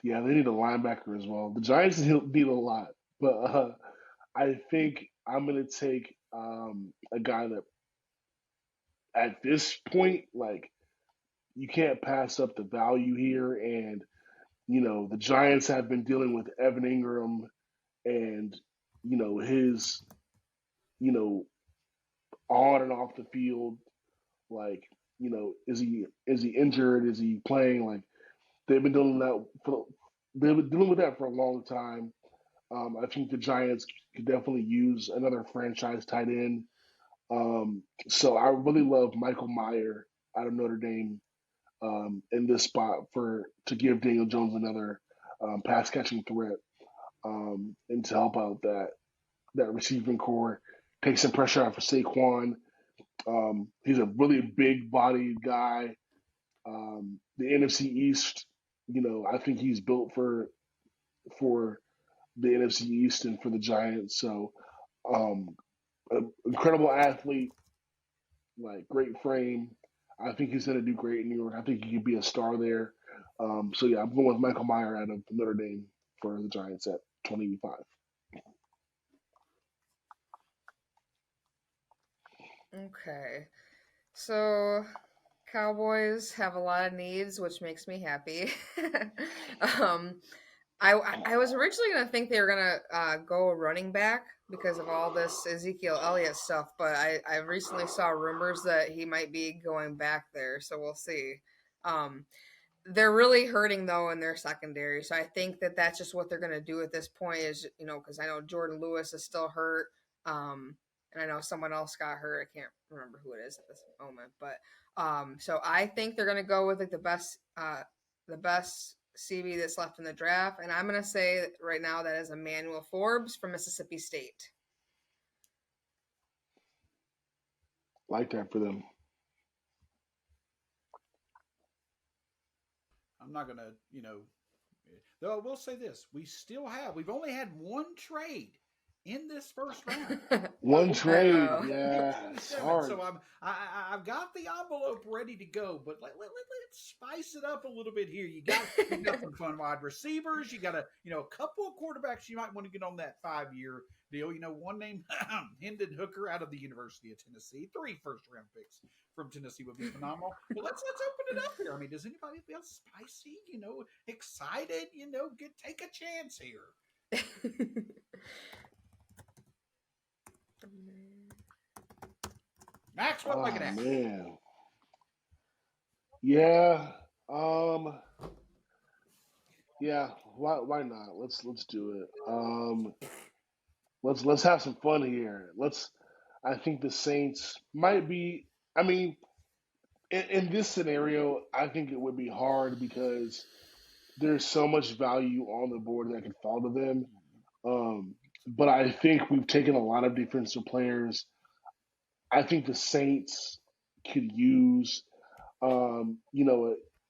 yeah, they need a linebacker as well. The Giants need a lot, but I think I'm gonna take a guy that at this point, like, you can't pass up the value here, and the Giants have been dealing with Evan Ingram and his you know on and off the field, like, is he injured, is he playing, like, they've been doing that for they've been dealing with that for a long time. I think the Giants could definitely use another franchise tight end. So I really love Michael Mayer out of Notre Dame in this spot for to give Daniel Jones another pass catching threat and to help out that receiving core, take some pressure off of Saquon. He's a really big bodied guy. The NFC East, I think he's built for the NFC East and for the Giants. So, um, incredible athlete, like great frame. I think he's going to do great in New York. I think he could be a star there. So yeah, I'm going with Michael Mayer out of Notre Dame for the Giants at 25. Okay. So Cowboys have a lot of needs, which makes me happy. um, I was originally gonna think they were gonna go running back because of all this Ezekiel Elliott stuff, but I recently saw rumors that he might be going back there, so we'll see. Um, they're really hurting though in their secondary, so I think that that's just what they're gonna do at this point. Is because I know Jordan Lewis is still hurt, and I know someone else got hurt. I can't remember who it is at this moment, but so I think they're gonna go with like the best CB that's left in the draft, and I'm gonna say right now that is Emmanuel Forbes from Mississippi State. Like that for them. I'm not going to, though I will say this. We've only had one trade in this first round. One So I trade, know. yeah, it's 27. hard. So I've got the envelope ready to go, but let's spice it up a little bit here. You got some fun wide receivers. You got a couple of quarterbacks you might want to get on that 5-year deal. One named Hendon Hooker out of the University of Tennessee. 3 first-round picks from Tennessee would be phenomenal. But let's open it up here. I mean, does anybody feel spicy? Excited? Take a chance here. Max, what am I Oh gonna ask? man, yeah, um, yeah. Why not? Let's do it. Let's have some fun here. I think the Saints might be. I mean, in this scenario, I think it would be hard because there's so much value on the board that can fall to them. Um, but I think we've taken a lot of defensive players. I think the Saints could use,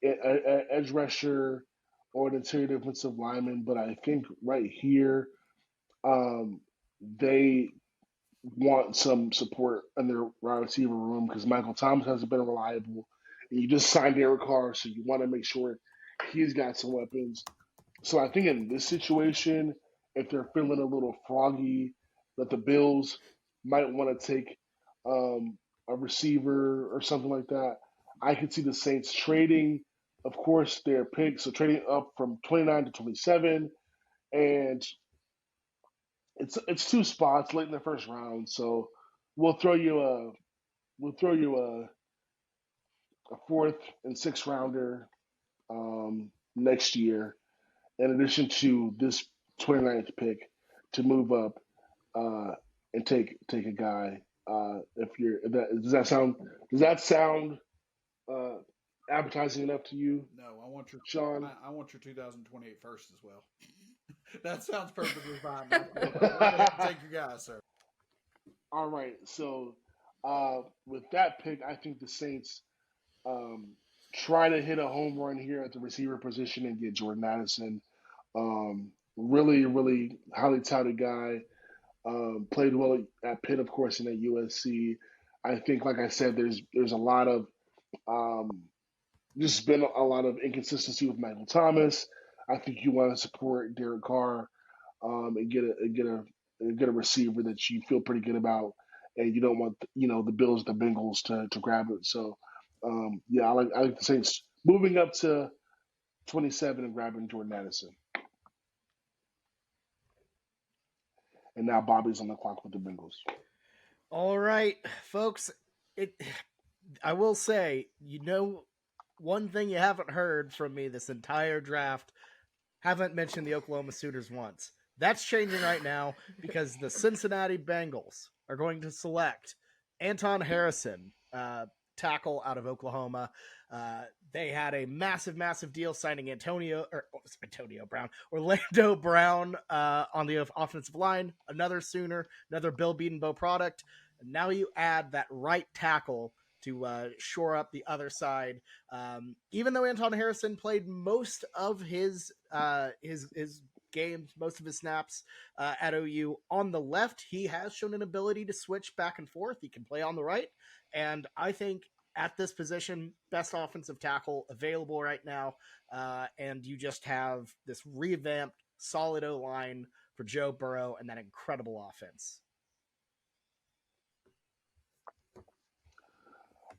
a edge rusher or an interior defensive lineman. But I think right here, um, they want some support in their wide receiver room because Michael Thomas hasn't been reliable. And you just signed Derek Carr, so you want to make sure he's got some weapons. So I think in this situation, if they're feeling a little froggy, that the Bills might want to take a receiver or something like that. I could see the Saints trading, of course, their picks, so trading up from 29 to 27, and it's 2 spots late in the first round. So we'll throw you a we'll throw you a fourth and sixth rounder next year in addition to this 29th pick to move up and take a guy. If you're does that sound uh, appetizing enough to you, No, I want your Sean? I want your 2028 first as well. That sounds perfectly fine. Go right ahead and take your guy, sir. All right. So with that pick, I think the Saints um, try to hit a home run here at the receiver position and get Jordan Addison. Really, really highly touted guy. Played well at Pitt, of course, and at USC. I think, like I said, there's a lot of um, just been a lot of inconsistency with Michael Thomas. I think you want to support Derek Carr and get a receiver that you feel pretty good about, and you don't want the Bills, the Bengals to grab it. So yeah, I like the Saints moving up to 27 and grabbing Jordan Addison. And now Bobby's on the clock with the Bengals. All right, folks. It. I will say, one thing you haven't heard from me this entire draft. Haven't mentioned the Oklahoma Sooners once. That's changing right now because the Cincinnati Bengals are going to select Anton Harrison, tackle out of Oklahoma. They had a massive, massive deal signing Orlando Brown on the offensive line. Another Sooner, another Bill Bedenbaugh product. And now you add that right tackle to shore up the other side. Even though Anton Harrison played most of his games, most of his snaps at OU on the left, he has shown an ability to switch back and forth. He can play on the right, and I think at this position, best offensive tackle available right now. And you just have this revamped, solid O line for Joe Burrow and that incredible offense.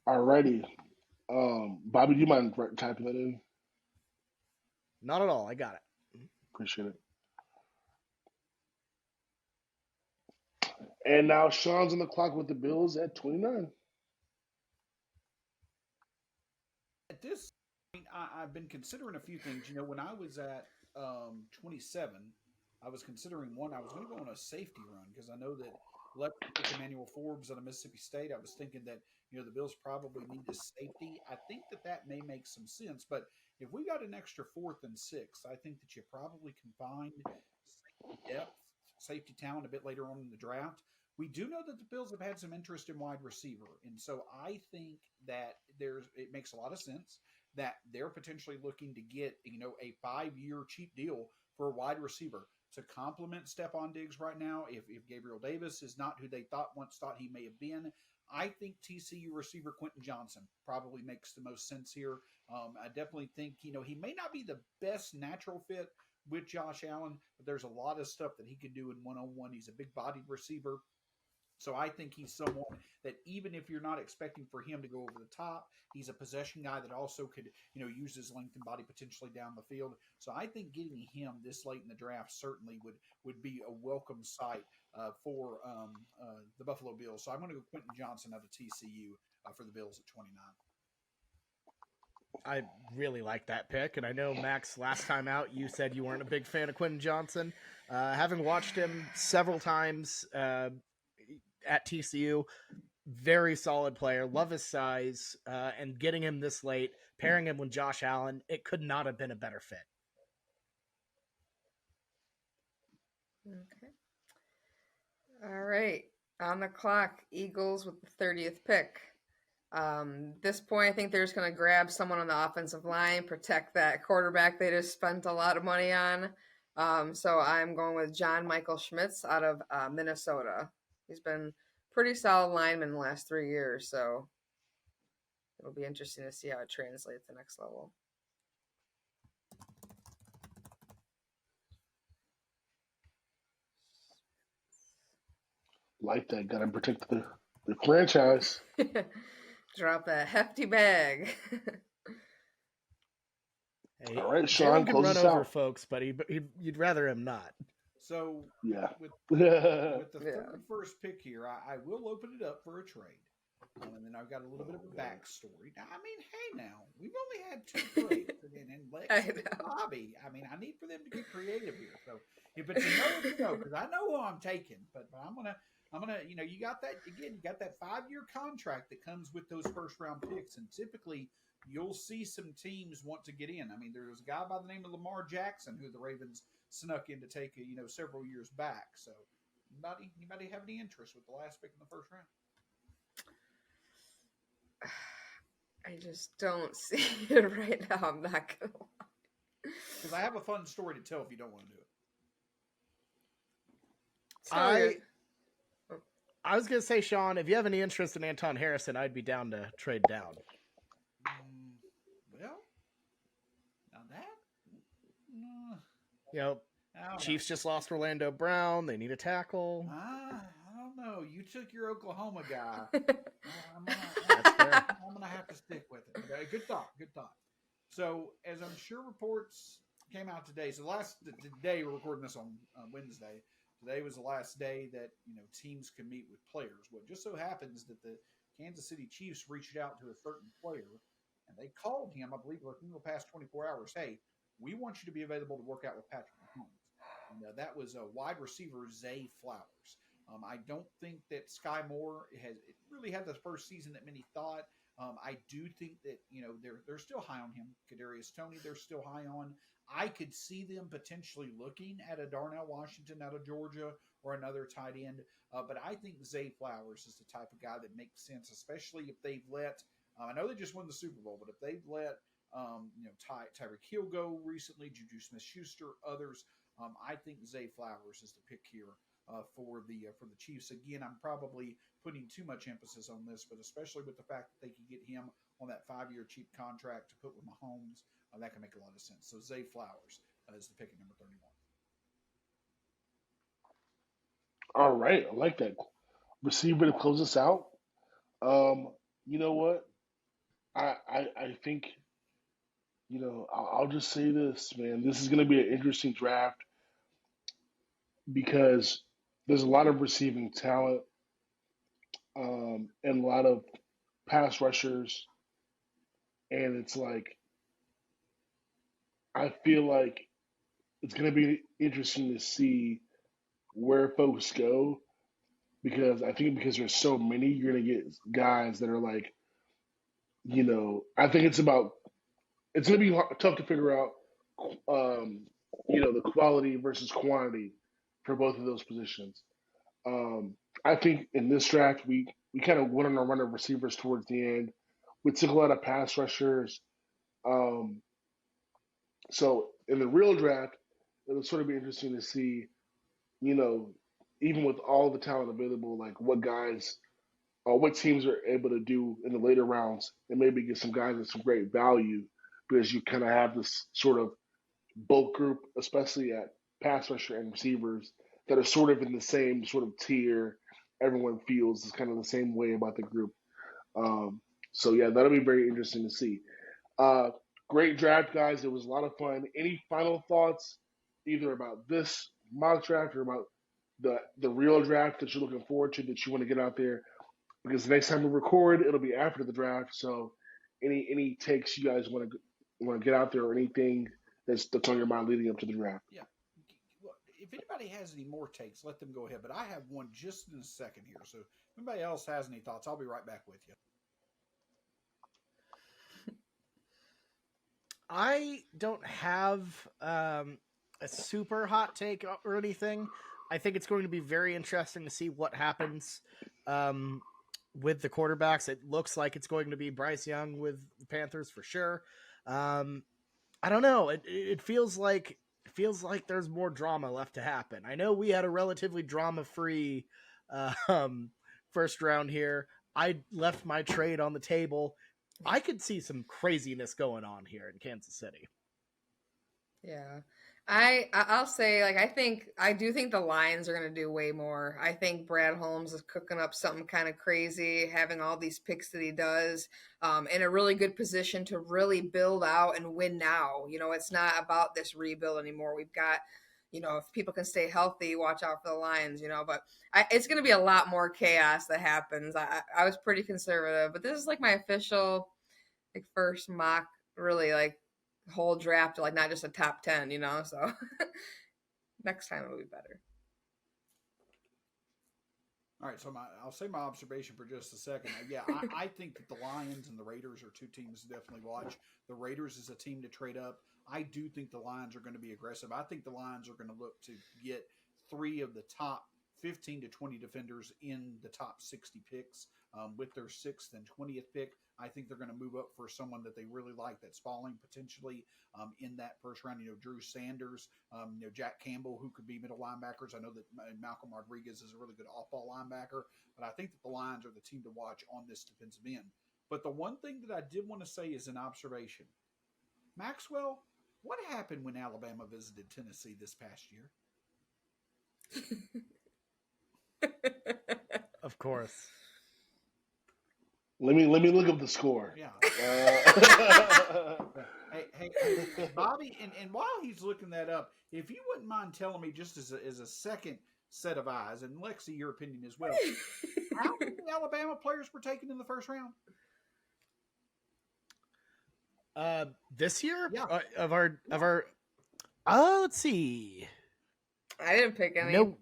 Alrighty. Bobby, do you mind typing that in? Not at all. I got it. Appreciate it. And now Sean's on the clock with the Bills at 29. At this point, I've been considering a few things. When I was at 27, I was considering one. I was going to go on a safety run because I know that Lexi Emmanuel Forbes out of Mississippi State. I was thinking that the Bills probably need a safety. I think that may make some sense. But if we got an extra fourth and sixth, I think that you probably can find safety depth, safety talent a bit later on in the draft. We do know that the Bills have had some interest in wide receiver, and so I think that it makes a lot of sense that they're potentially looking to get a 5-year cheap deal for a wide receiver. to complement Stephon Diggs right now. If Gabriel Davis is not who they once thought he may have been, I think TCU receiver Quentin Johnson probably makes the most sense here. I definitely think, he may not be the best natural fit with Josh Allen, but there's a lot of stuff that he can do in one-on-one. He's a big-bodied receiver. So I think he's someone that even if you're not expecting for him to go over the top, he's a possession guy that also could, use his length and body potentially down the field. So I think getting him this late in the draft certainly would be a welcome sight for the Buffalo Bills. So I'm going to go Quentin Johnson out of TCU for the Bills at 29. I really like that pick, and I know, Max, last time out you said you weren't a big fan of Quentin Johnson. Having watched him several times at TCU, very solid player, love his size, and getting him this late, pairing him with Josh Allen, it could not have been a better fit. Okay. All right. On the clock, Eagles with the 30th pick. This point, I think they're just going to grab someone on the offensive line, protect that quarterback they just spent a lot of money on. So I'm going with John Michael Schmitz out of Minnesota. He's been pretty solid lineman the last 3 years, so it'll be interesting to see how it translates to the next level. Like that. Got to protect the franchise. Drop that hefty bag. Hey, all right, Shawn, can close run us over out. folks, but you'd rather him not. So Yeah. with the 31st pick here, I will open it up for a trade. And then I've got a little bit of a backstory. Now, hey now, we've only had 2 trades. And Lexi and Bobby, I need for them to get creative here. So if it's a no, it's a no, because I know who I'm taking. But I'm gonna, you got that, again, you got that 5-year contract that comes with those first-round picks. And typically, you'll see some teams want to get in. There was a guy by the name of Lamar Jackson who the Ravens snuck in to take, several years back. So anybody have any interest with the last pick in the first round? I just don't see it right now. I'm not going to lie. Because I have a fun story to tell if you don't want to do it. I was going to say, Shawn, if you have any interest in Anton Harrison, I'd be down to trade down. Well, now that... Chiefs just lost Orlando Brown. They need a tackle. I don't know. You took your Oklahoma guy. I'm gonna have to stick with it. Okay? Good thought. So, as I'm sure reports came out today, so today we're recording this on Wednesday. Today was the last day that teams can meet with players. Well, it just so happens that the Kansas City Chiefs reached out to a certain player, and they called him, I believe, within the past 24 hours. Hey, we want you to be available to work out with Patrick Mahomes. And that was a wide receiver, Zay Flowers. I don't think that Sky Moore really had the first season that many thought. I do think that they're still high on him. Kadarius Toney, they're still high on. I could see them potentially looking at a Darnell Washington out of Georgia or another tight end. But I think Zay Flowers is the type of guy that makes sense, especially if they've let. I know they just won the Super Bowl, but if they've let Tyreek Hill go recently, Juju Smith-Schuster, others. I think Zay Flowers is the pick here for the Chiefs. Again, I'm probably putting too much emphasis on this, but especially with the fact that they can get him on that 5-year cheap contract to put with Mahomes, that can make a lot of sense. So Zay Flowers is the pick at number 31. All right, I like that. Receiver to close us out. You know what? I think I'll just say this, man. This is going to be an interesting draft because there's a lot of receiving talent and a lot of pass rushers, and it's like I feel like it's going to be interesting to see where folks go because I think because there's so many, you're going to get guys that are like, I think it's going to be tough to figure out, the quality versus quantity for both of those positions. I think in this draft, we kind of went on a run of receivers towards the end. We took a lot of pass rushers. So in the real draft, it'll sort of be interesting to see, you know, even with all the talent available, like what guys or what teams are able to do in the later rounds, and maybe get some guys with some great value because you kind of have this sort of bulk group, especially at pass rusher and receivers, that are sort of in the same sort of tier. Everyone feels is kind of the same way about the group. Um, so yeah, that'll be very interesting to see. Uh, Great draft, guys. It was a lot of fun. Any final thoughts, either about this mock draft or about the real draft that you're looking forward to that you want to get out there? Because the next time we record, it'll be after the draft. So, any takes you guys want to get out there, or anything that's on your mind leading up to the draft? Yeah. Well, if anybody has any more takes, let them go ahead. But I have one just in a second here. So if anybody else has any thoughts, I'll be right back with you. I don't have a super hot take or anything. I think it's going to be very interesting to see what happens with the quarterbacks. It looks like it's going to be Bryce Young with the Panthers for sure. I don't know. It feels like there's more drama left to happen. I know we had a relatively drama-free first round here. I left my trade on the table. I could see some craziness going on here in Kansas City. Yeah. I'll say, like, I do think the Lions are going to do way more. I think Brad Holmes is cooking up something kind of crazy, having all these picks that he does, in a really good position to really build out and win now. It's not about this rebuild anymore. We've got, if people can stay healthy, watch out for the Lions. But it's going to be a lot more chaos that happens. I was pretty conservative, but this is like my official, like, first mock, really, like, whole draft, like, not just a top 10, so next time it'll be better. All right, so I'll say my observation for just a second. Yeah, I think that the Lions and the Raiders are two teams to definitely watch. The Raiders is a team to trade up. I do think the Lions are going to be aggressive. I think the Lions are going to look to get 3 of the top 15 to 20 defenders in the top 60 picks with their 6th and 20th pick. I think they're going to move up for someone that they really like that's falling potentially in that first round. Drew Sanders, Jack Campbell, who could be middle linebackers. I know that Malcolm Rodriguez is a really good off-ball linebacker, but I think that the Lions are the team to watch on this defensive end. But the one thing that I did want to say is an observation. Maxwell, what happened when Alabama visited Tennessee this past year? Of course. Let me look up the score. Yeah. Hey, Bobby, and while he's looking that up, if you wouldn't mind telling me just as a second set of eyes, and Lexi, your opinion as well, how many Alabama players were taken in the first round? This year? Yeah. Of our let's see. I didn't pick any. No.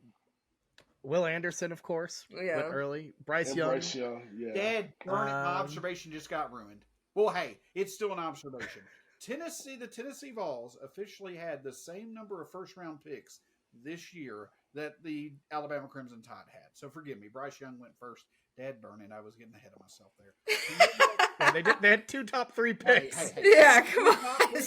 Will Anderson, of course, Yeah. went early. Bryce And Young. Bryce Young, yeah. Dead. Darn it, my observation just got ruined. Well, hey, it's still an observation. The Tennessee Vols officially had the same number of first-round picks this year that the Alabama Crimson Tide had. So forgive me. Bryce Young went first. Dead burning. I was getting ahead of myself there. Yeah, they did. They had 2 top 3 picks. Hey. Yeah, come on.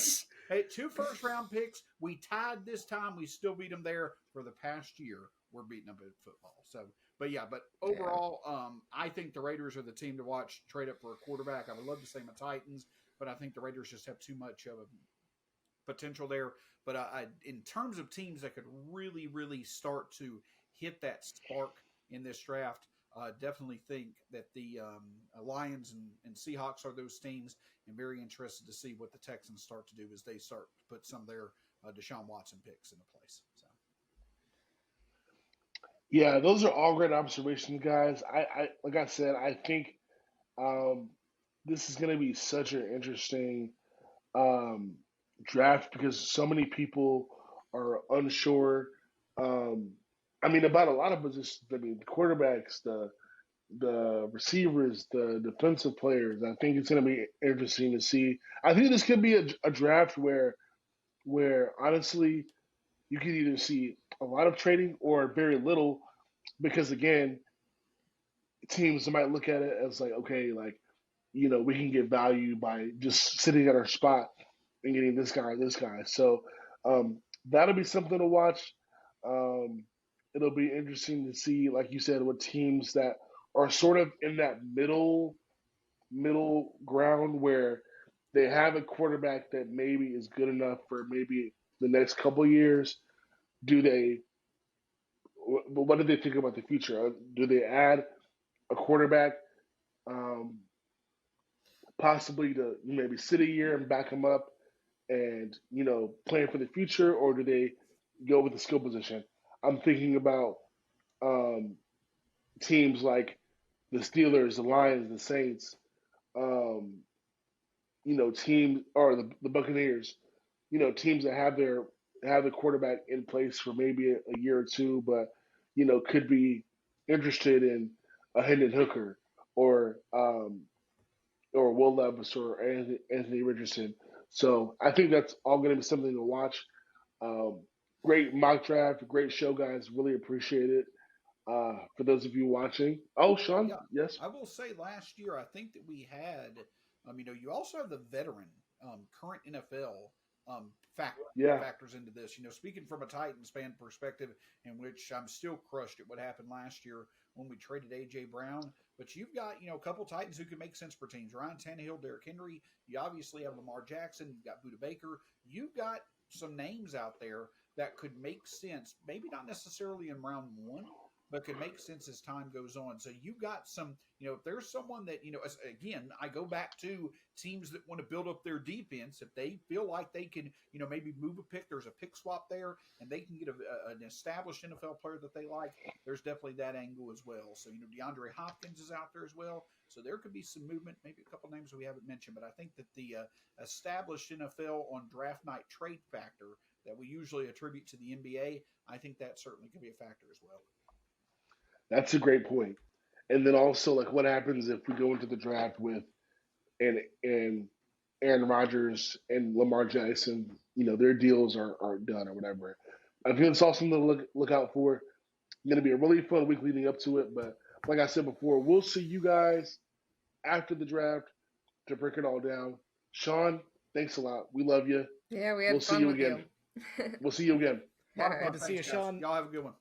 Hey, 2 first-round picks. We tied this time. We still beat them there. For the past year, we're beating them in football. So, but overall, I think the Raiders are the team to watch. Trade up for a quarterback. I would love to say my Titans, but I think the Raiders just have too much of a potential there. But in terms of teams that could really, really start to hit that spark in this draft, definitely think that the Lions and Seahawks are those teams, and very interested to see what the Texans start to do as they start to put some of their Deshaun Watson picks into place. So. Yeah, those are all great observations, guys. I like I said, I think this is going to be such an interesting draft because so many people are unsure. About a lot of positions. The quarterbacks, the receivers, the defensive players. I think it's going to be interesting to see. I think this could be a draft where honestly you could either see a lot of trading or very little, because again, teams might look at it as like, okay, like, we can get value by just sitting at our spot and getting this guy. So that'll be something to watch. Um, it'll be interesting to see, like you said, what teams that are sort of in that middle ground where they have a quarterback that maybe is good enough for maybe the next couple of years. Do they? What do they think about the future? Do they add a quarterback, um, possibly to maybe sit a year and back him up, and plan for the future, or do they go with the skill position? I'm thinking about um, teams like the Steelers, the Lions, the Saints, um, teams or the Buccaneers, teams that have the quarterback in place for maybe a year or two, but could be interested in a Hendon Hooker or Will Levis or Anthony Richardson. So I think that's all going to be something to watch. Um, Great mock draft, great show, guys. Really appreciate it. For those of you watching, oh, Sean, Yeah, yes, I will say last year I think that we had, you also have the veteran, current NFL um, fact yeah, factors into this. Speaking from a Titans fan perspective, in which I'm still crushed at what happened last year when we traded AJ Brown. But you've got a couple Titans who can make sense for teams: Ryan Tannehill, Derrick Henry. You obviously have Lamar Jackson. You've got Buda Baker. You've got some names out there that could make sense. Maybe not necessarily in round one, but could make sense as time goes on. So you got some, if there's someone that, again, I go back to teams that want to build up their defense. If they feel like they can, maybe move a pick, there's a pick swap there, and they can get an established NFL player that they like, there's definitely that angle as well. So, DeAndre Hopkins is out there as well. So there could be some movement, maybe a couple names we haven't mentioned, but I think that the established NFL on draft night trade factor that we usually attribute to the NBA, I think that certainly could be a factor as well. that's a great point. And then also, like, what happens if we go into the draft with and Aaron Rodgers and Lamar Jackson, their deals are done or whatever. I think it's also something to look out for. It's going to be a really fun week leading up to it. But like I said before, we'll see you guys after the draft to break it all down. Sean, thanks a lot. We love you. Yeah, we We'll had see fun you with again. you. We'll see you again. A lot of All fun. right. Good to see you, Thanks, guys. Sean. Y'all have a good one.